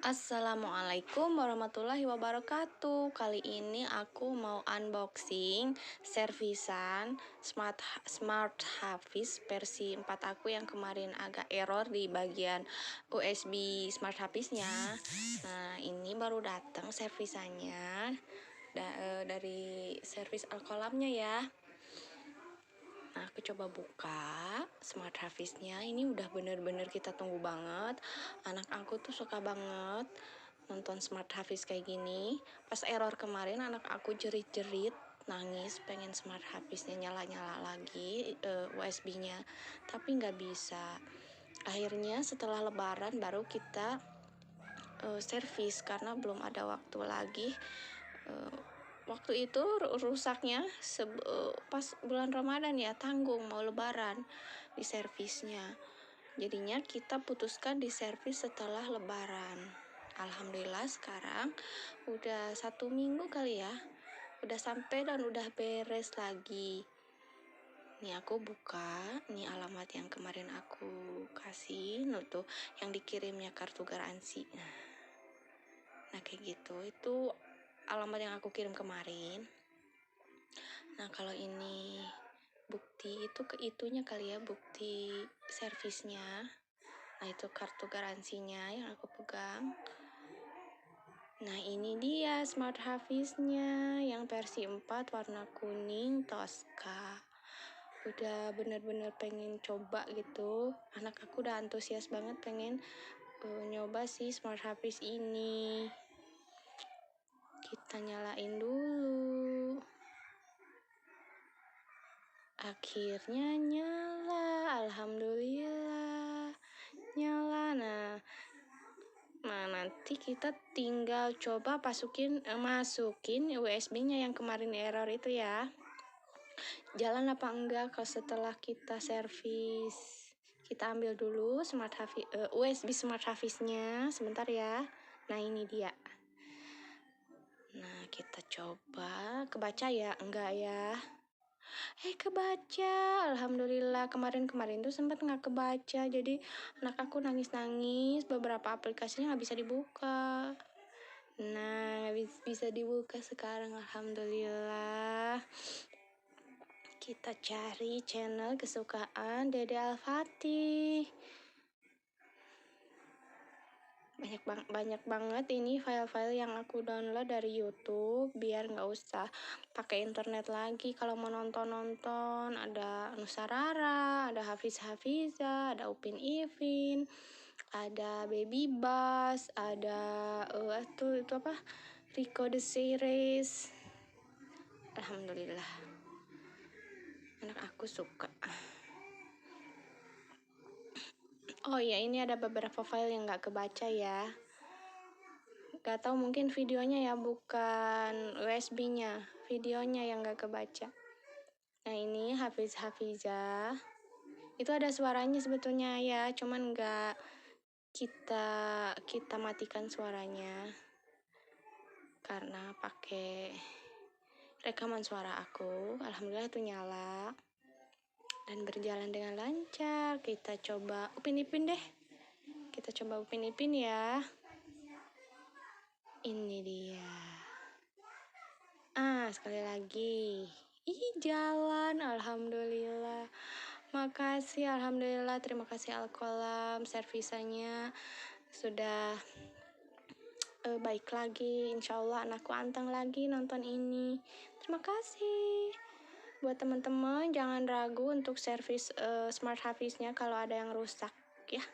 Assalamualaikum warahmatullahi wabarakatuh. Kali ini aku mau unboxing servisan Smart Hafiz versi 4 aku yang kemarin agak error di bagian USB Smart Hafiznya. Nah, ini baru datang servisannya dari servis Alkolamnya ya. Nah, aku coba buka Smart Hafiznya. Ini udah bener-bener kita tunggu banget. Anak aku tuh suka banget nonton Smart Hafiz kayak gini. Pas error kemarin anak aku jerit-jerit, nangis pengen Smart Hafiznya nyala-nyala lagi USB-nya, tapi nggak bisa. Akhirnya setelah lebaran baru kita servis karena belum ada waktu lagi. Waktu itu rusaknya pas bulan Ramadan ya, tanggung mau lebaran di servisnya. Jadinya kita putuskan di servis setelah lebaran. Alhamdulillah sekarang udah 1 minggu kali ya, udah sampai dan udah beres lagi. Nih aku buka, nih alamat yang kemarin aku kasih, tuh yang dikirimnya kartu garansi. Nah kayak gitu, itu alamat yang aku kirim kemarin. Nah kalau ini bukti itu itunya kali ya, bukti servisnya. Nah itu kartu garansinya yang aku pegang. Nah ini dia Smart Hafiznya yang versi 4 warna kuning Tosca. Udah bener-bener pengen coba gitu. Anak aku udah antusias banget pengen nyoba si Smart Hafiz ini. Kita nyalain dulu. Akhirnya nyala, alhamdulillah nyala. Nah nanti kita tinggal coba masukin USB-nya yang kemarin error itu ya. Jalan apa enggak kalau setelah kita servis. Kita ambil dulu USB Smart Hafiz-nya sebentar ya. Nah ini dia. Nah kita coba, kebaca ya? Enggak ya? Kebaca, alhamdulillah. Kemarin tuh sempat nggak kebaca, jadi anak aku nangis beberapa aplikasinya nggak bisa dibuka. Nah bisa dibuka sekarang, alhamdulillah. Kita cari channel kesukaan Dede Al-Fatih. Banyak banget ini file-file yang aku download dari YouTube biar nggak usah pakai internet lagi kalau mau nonton. Ada Nusa Rara, ada Hafiz Hafiza, ada Upin Ipin, ada Baby Bass, ada itu apa, Rico the Series. Alhamdulillah anak aku suka. Oh ya, ini ada beberapa file yang nggak kebaca ya. Gak tahu mungkin videonya ya, bukan USB-nya, videonya yang gak kebaca. Nah ini Hafiz Hafiza. Itu ada suaranya sebetulnya ya, cuman gak kita matikan suaranya karena pakai rekaman suara aku. Alhamdulillah itu nyala dan berjalan dengan lancar. Kita coba Upin Ipin deh. Kita coba Upin Ipin ya. Ini dia. Sekali lagi. Jalan, alhamdulillah. Makasih, alhamdulillah. Terima kasih Alkolam, servisannya sudah baik lagi. Insya Allah anakku anteng lagi nonton ini. Terima kasih. Buat teman-teman jangan ragu untuk servis Smart Hafiznya kalau ada yang rusak ya.